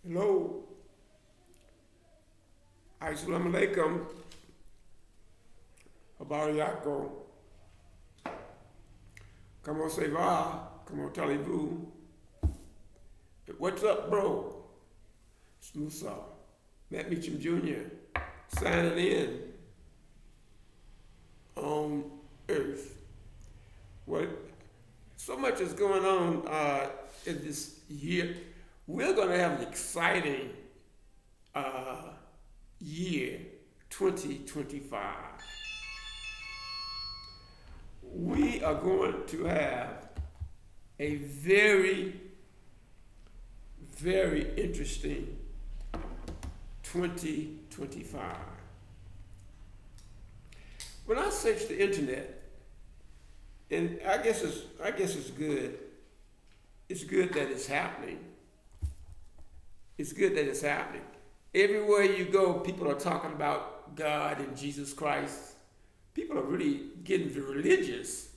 Hello. Assalamu alaikum. Abariyako. Como se va? Como talibu? What's up, bro? It's Musa. Matt Meacham Jr. signing in on Earth. What? So much is going on in this year. We're going to have an exciting year, 2025. We are going to have a very, very interesting 2025. When I search the internet, and I guess it's good. It's good that it's happening. It's good that it's happening. Everywhere you go, people are talking about God and Jesus Christ. People are really getting religious.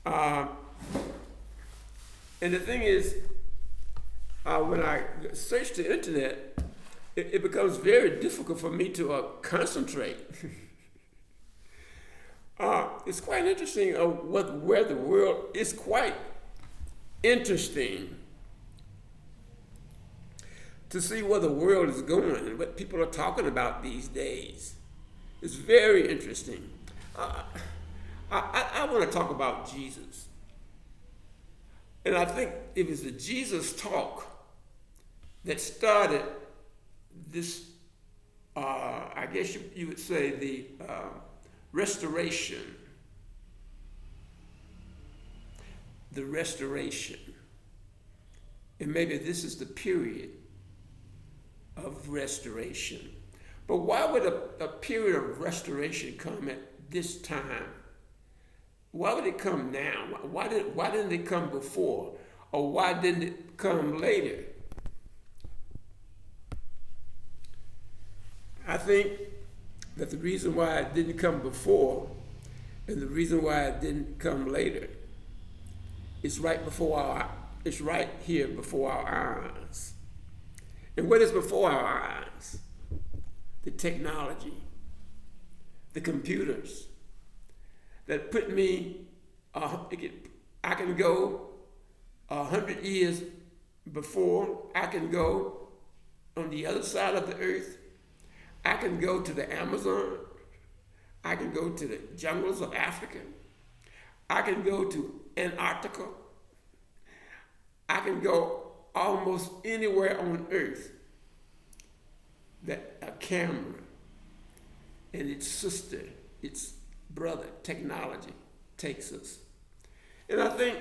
And the thing is, when I search the internet, it becomes very difficult for me to concentrate. It's quite interesting where the world is quite interesting to see where the world is going and what people are talking about these days. It's very interesting. I want to talk about Jesus. And I think it was the Jesus talk that started this, I guess you would say, the restoration. The restoration. And maybe this is the period of restoration. But why would a period of restoration come at this time? Why would it come now? Why didn't it come before? Or why didn't it come later? I think that the reason why it didn't come before and the reason why it didn't come later is it's right here before our eyes. And what is before our eyes? The technology, the computers that put me, I can go 100 years before, I can go on the other side of the earth, I can go to the Amazon, I can go to the jungles of Africa, I can go to Antarctica, I can go almost anywhere on earth that a camera and its sister, its brother, technology takes us. And I think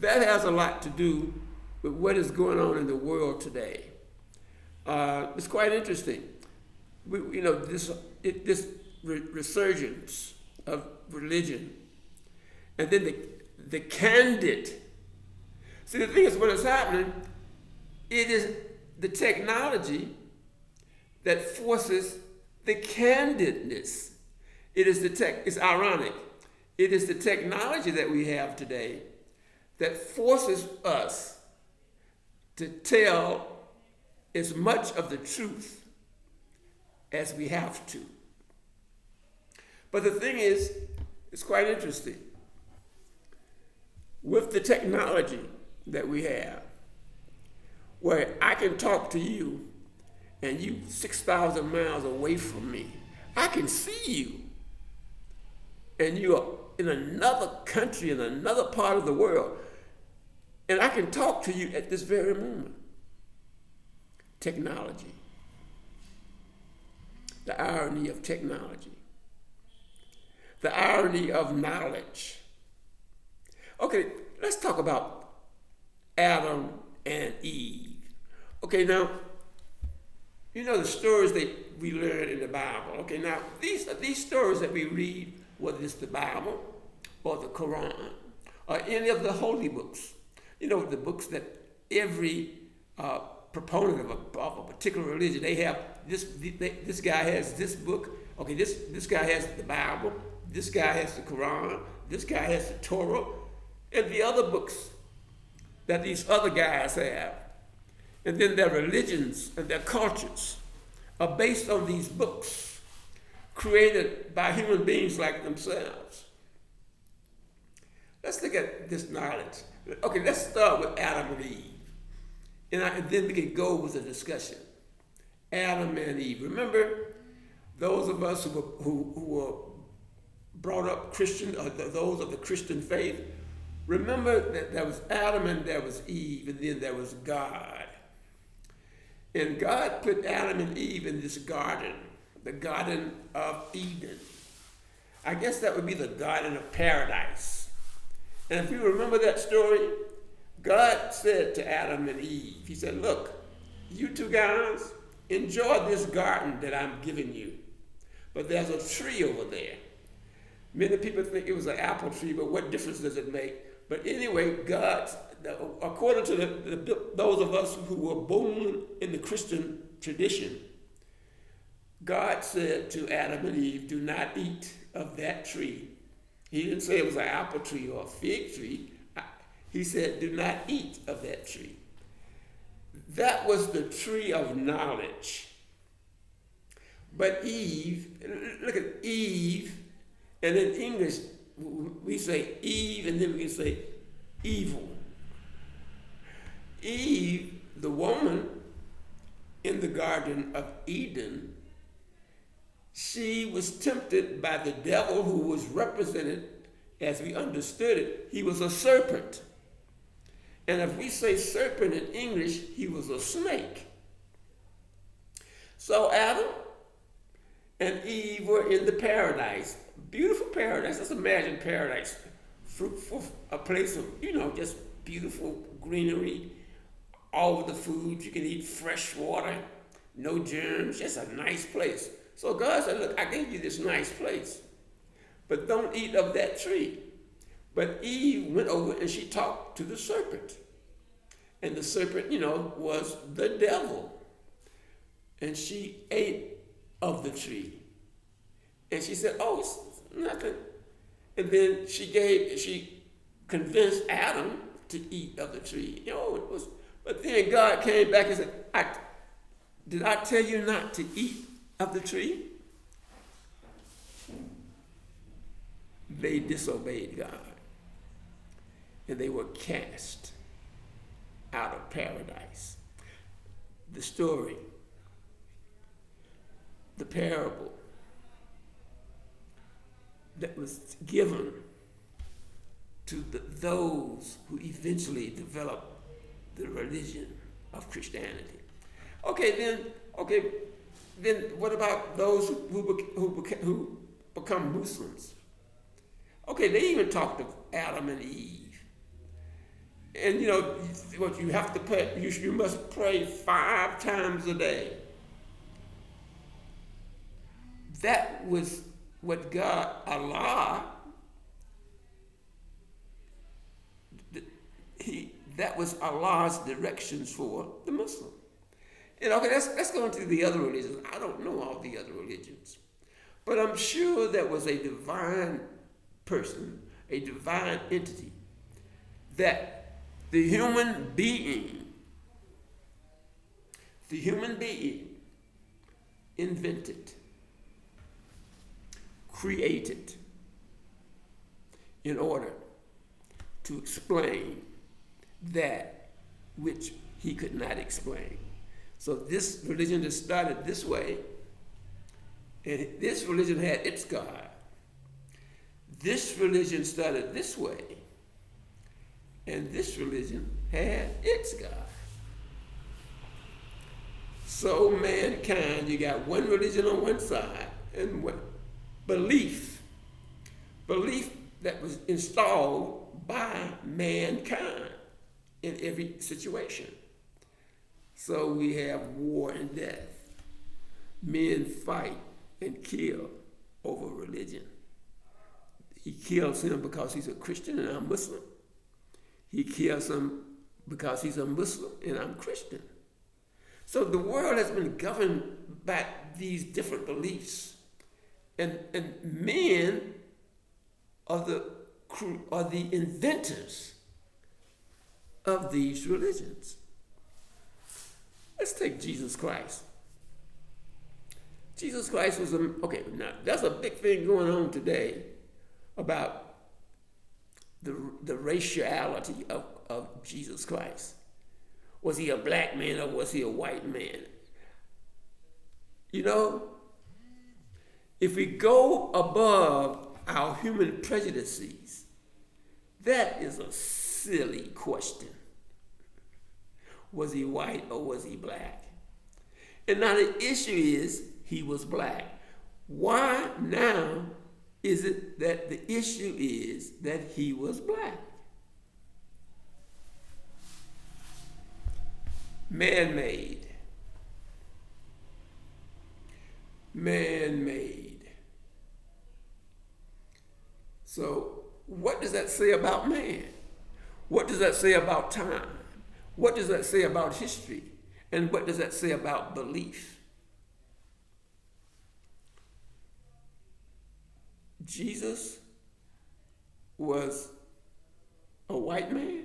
that has a lot to do with what is going on in the world today. It's quite interesting. This resurgence of religion, and then the candid. See, the thing is, what is happening, it is the technology that forces the candidness. It's ironic. It is the technology that we have today that forces us to tell as much of the truth as we have to. But the thing is, it's quite interesting. With the technology that we have, where I can talk to you and you 6,000 miles away from me, I can see you. And you are in another country, in another part of the world, and I can talk to you at this very moment. Technology. The irony of technology. The irony of knowledge. Okay, let's talk about Adam and Eve. Okay, now, you know the stories that we learn in the Bible. Okay, now, these stories that we read, whether it's the Bible or the Quran or any of the holy books, you know, the books that every proponent of a particular religion, they have this guy has this book, okay, this guy has the Bible, this guy has the Quran, this guy has the Torah, and the other books that these other guys have. and then their religions and their cultures are based on these books created by human beings like themselves. Let's look at this knowledge. Okay, let's start with Adam and Eve. And then we can go with the discussion. Adam and Eve. Remember, those of us who were brought up Christian, or those of the Christian faith, remember that there was Adam and there was Eve, and then there was God. And God put Adam and Eve in this garden, the Garden of Eden. I guess that would be the Garden of Paradise. And if you remember that story, God said to Adam and Eve, he said, look, you two guys, enjoy this garden that I'm giving you. But there's a tree over there. Many people think it was an apple tree, but what difference does it make? But anyway, God, according to those of us who were born in the Christian tradition, God said to Adam and Eve, do not eat of that tree. He didn't say it was an apple tree or a fig tree. He said, do not eat of that tree. That was the tree of knowledge. But Eve, look at Eve, and in English, we say Eve, and then we can say evil. Eve, the woman in the Garden of Eden, she was tempted by the devil, who was represented, as we understood it, he was a serpent. And if we say serpent in English, he was a snake. So Adam and Eve were in the paradise, beautiful paradise. Let's imagine paradise, fruitful, a place of, just beautiful greenery, all of the food. You can eat fresh water, no germs, just a nice place. So God said, look, I gave you this nice place, but don't eat of that tree. But Eve went over and she talked to the serpent. And the serpent, was the devil. And she ate of the tree. And she said, oh, it's nothing. And then she convinced Adam to eat of the tree. But then God came back and said, did I tell you not to eat of the tree? They disobeyed God. And they were cast out of paradise. The story, the parable that was given to those who eventually developed the religion of Christianity. Okay, then what about those who become Muslims? Okay, they even talked of Adam and Eve. And what you have to pray, you must pray 5 times a day. That was what God, Allah, that was Allah's directions for the Muslim. And okay, let's go into the other religions. I don't know all the other religions, but I'm sure there was a divine person, a divine entity, that the human being invented, created, in order to explain that which he could not explain. So this religion just started this way, and this religion had its God. This religion started this way, and this religion had its God. So mankind, you got one religion on one side, and what? Belief that was installed by mankind in every situation. So we have war and death. Men fight and kill over religion. He kills him because he's a Christian and I'm Muslim. He kills him because he's a Muslim and I'm Christian. So the world has been governed by these different beliefs. And men are the inventors of these religions. Let's take Jesus Christ. Jesus Christ was okay. Now that's a big thing going on today about the raciality of Jesus Christ. Was he a black man or was he a white man? You know, if we go above our human prejudices, that is a silly question. Was he white or was he black? And now the issue is he was black. Why now is it that the issue is that he was black? Man-made. Man-made. So what does that say about man? What does that say about time? What does that say about history? And what does that say about belief? Jesus was a white man,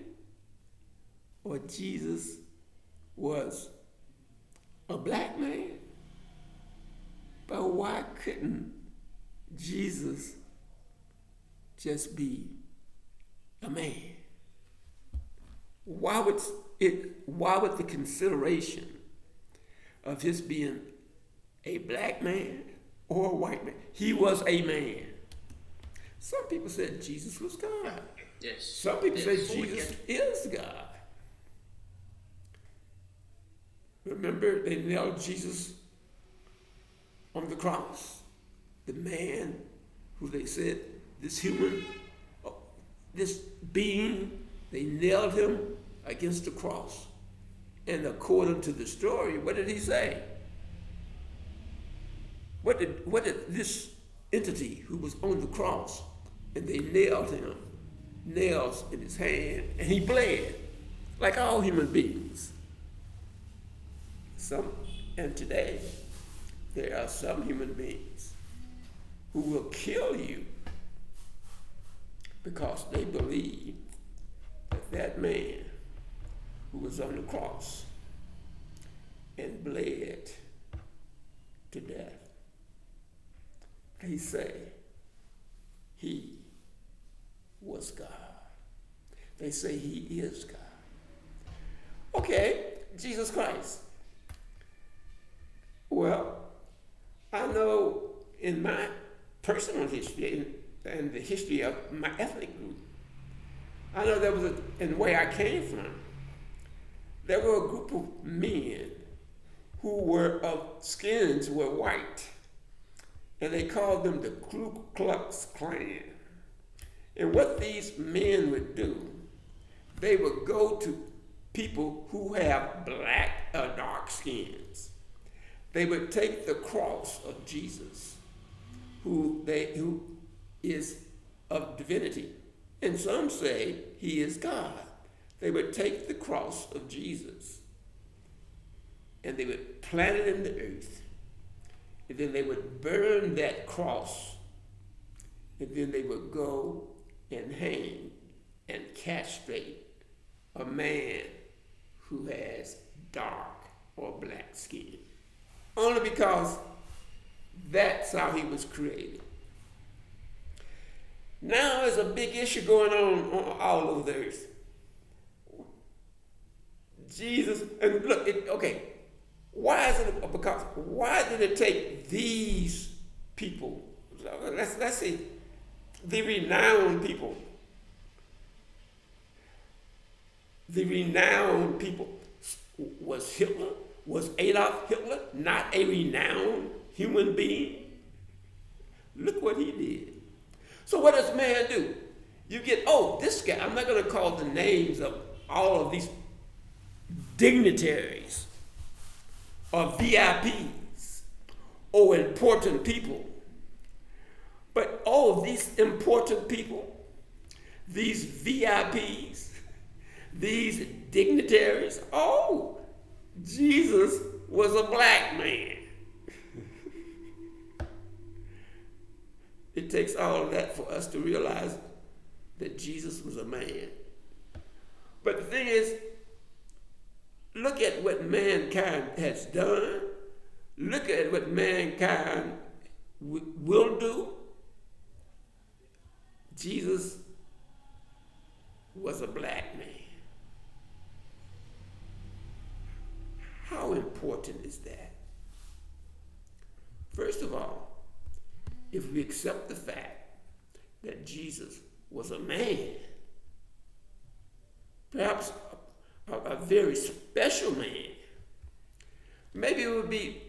or Jesus was a black man? But why couldn't Jesus just be a man? Why would the consideration of his being a black man or a white man? He was a man. Some people said Jesus was God. Yes. Some people say Jesus is God. Remember, they nailed Jesus on the cross. The man who they said, this human, this being, they nailed him against the cross. And according to the story, what did he say? What did this entity who was on the cross, and they nailed him, nails in his hand, and he bled, like all human beings. And today, there are some human beings who will kill you because they believe that that man who was on the cross and bled to death, they say he was God. They say he is God. Okay, Jesus Christ. Well, I know in my personal history and the history of my ethnic group, I know there was and where I came from, there were a group of men who were of skins were white, and they called them the Ku Klux Klan. And what these men would do, they would go to people who have black or dark skins. They would take the cross of Jesus, who is of divinity, and some say he is God. They would take the cross of Jesus and they would plant it in the earth, and then they would burn that cross, and then they would go and hang and castrate a man who has dark or black skin. Only because that's how he was created. Now there's a big issue going on all over the earth. Jesus, and look, why is it? Because why did it take these people? Let's see, the renowned people. The renowned people. Was Hitler? Was Adolf Hitler not a renowned human being? Look what he did. So what does man do? You get, this guy, I'm not going to call the names of all of these dignitaries or VIPs or important people. But all of these important people, these VIPs, these dignitaries, Jesus was a black man. It takes all of that for us to realize that Jesus was a man. But the thing is, look at what mankind has done, look at what mankind will do, Jesus was a black man. How important is that? First of all, if we accept the fact that Jesus was a man, perhaps a very special man, maybe it would be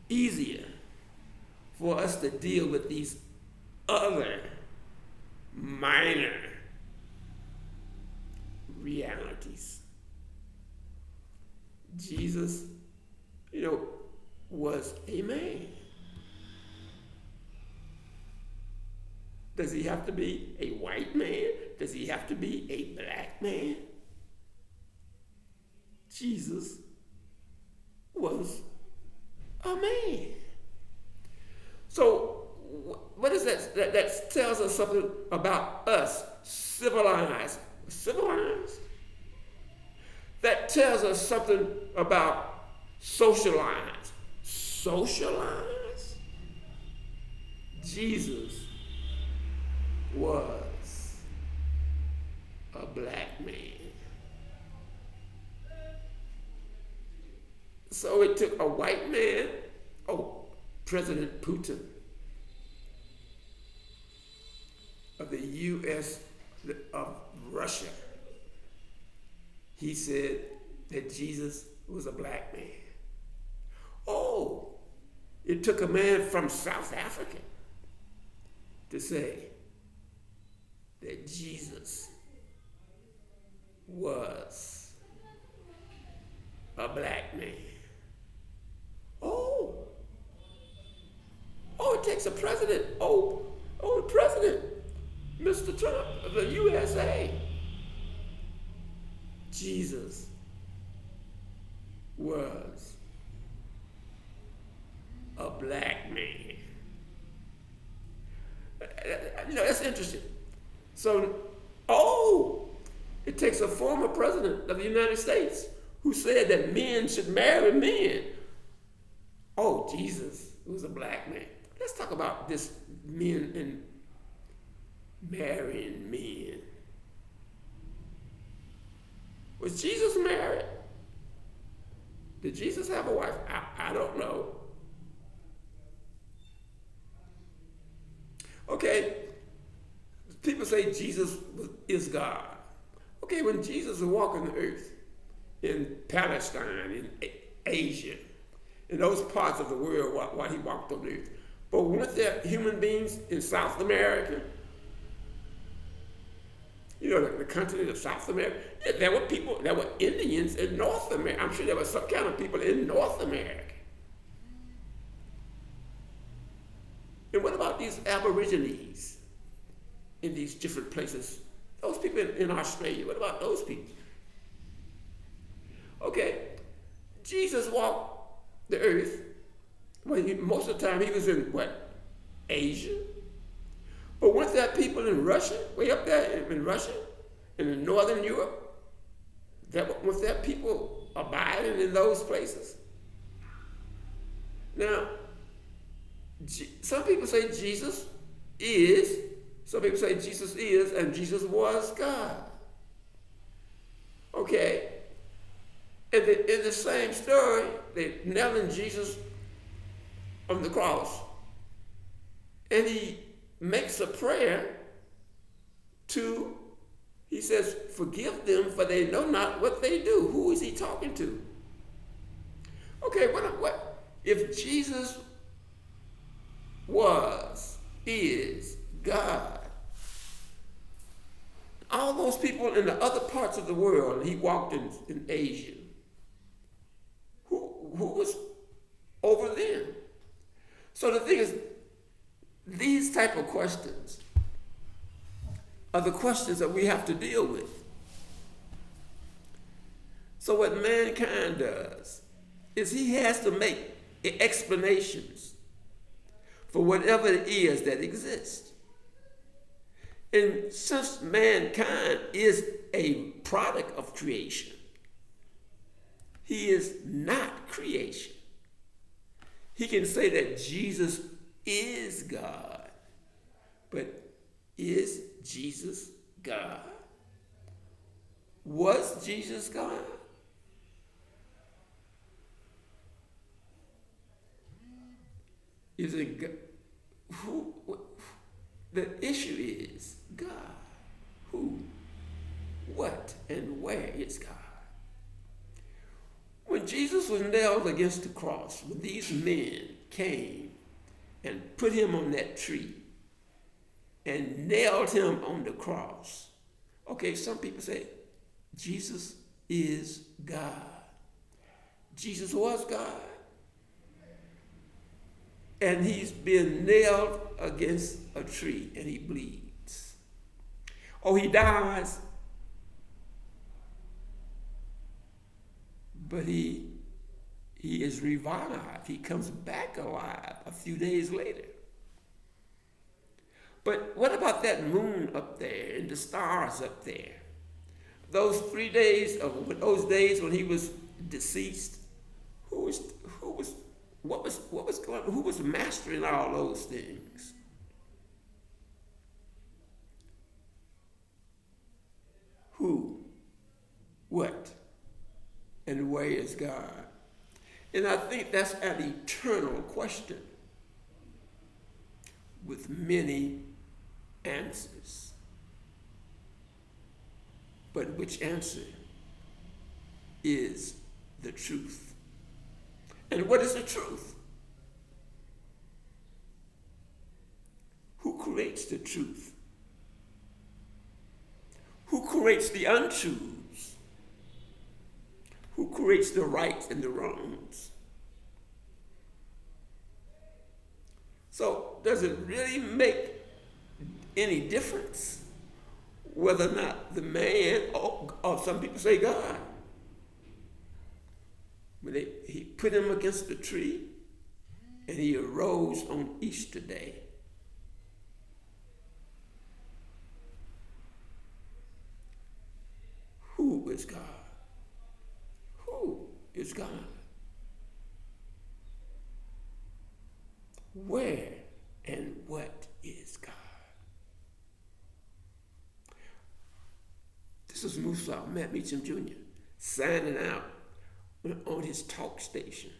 easier for us to deal with these other minor realities. Jesus, was a man. Does he have to be a white man? Does he have to be a black man? Jesus was a man. So what is that? That tells us something about us, civilized. Civilized? That tells us something about socialized. Socialized? Jesus was a black man. So it took a white man, President Putin of the U.S. of Russia, he said that Jesus was a black man. It took a man from South Africa to say that Jesus was a black man. It takes a president. The president, Mr. Trump of the USA. Jesus was a black man. That's interesting. So, it takes a former president of the United States who said that men should marry men. Jesus was a black man. Let's talk about this men and marrying men. Was Jesus married? Did Jesus have a wife? I don't know. Okay, people say Jesus is God. Okay, when Jesus was walking the earth in Palestine, in Asia, in those parts of the world while he walked on the earth, but weren't there human beings in South America? The continent of South America. There were people, there were Indians in North America. I'm sure there were some kind of people in North America. And what about these Aborigines in these different places? Those people in Australia, what about those people? Okay, Jesus walked the earth. Most of the time he was in Asia? But weren't there people in Russia, way up there in Russia, and in Northern Europe? Was there people abiding in those places? Now, some people say Jesus is, and Jesus was God. Okay. In the same story, they nailing Jesus on the cross, and he makes a prayer he says, forgive them for they know not what they do. Who is he talking to? Okay, what if Jesus is God? All those people in the other parts of the world, he walked in Asia. Who was over them? So the thing is, these type of questions are the questions that we have to deal with. So what mankind does is he has to make explanations for whatever it is that exists. And since mankind is a product of creation. He is not creation. He can say that Jesus is God, but is Jesus God? Was Jesus God? Is it God? The issue is God. Who, what, and where is God? When Jesus was nailed against the cross, when these men came and put him on that tree and nailed him on the cross, okay, some people say Jesus is God. Jesus was God. And he's been nailed against a tree and he bleeds. Oh, he dies, but he is revived. He comes back alive a few days later. But what about that moon up there and the stars up there? Those 3 days of those days when he was deceased, what was going on? Who was mastering all those things? Who, what, and where is God? And I think that's an eternal question with many answers. But which answer is the truth? And what is the truth? Who creates the truth? Who creates the untruths? Who creates the rights and the wrongs? So does it really make any difference whether or not the man, or some people say God, when he put him against the tree and he arose on Easter Day? Who is God? Who is God? Where and what is God? This is Musa Matt Meacham Jr. signing out on his talk station.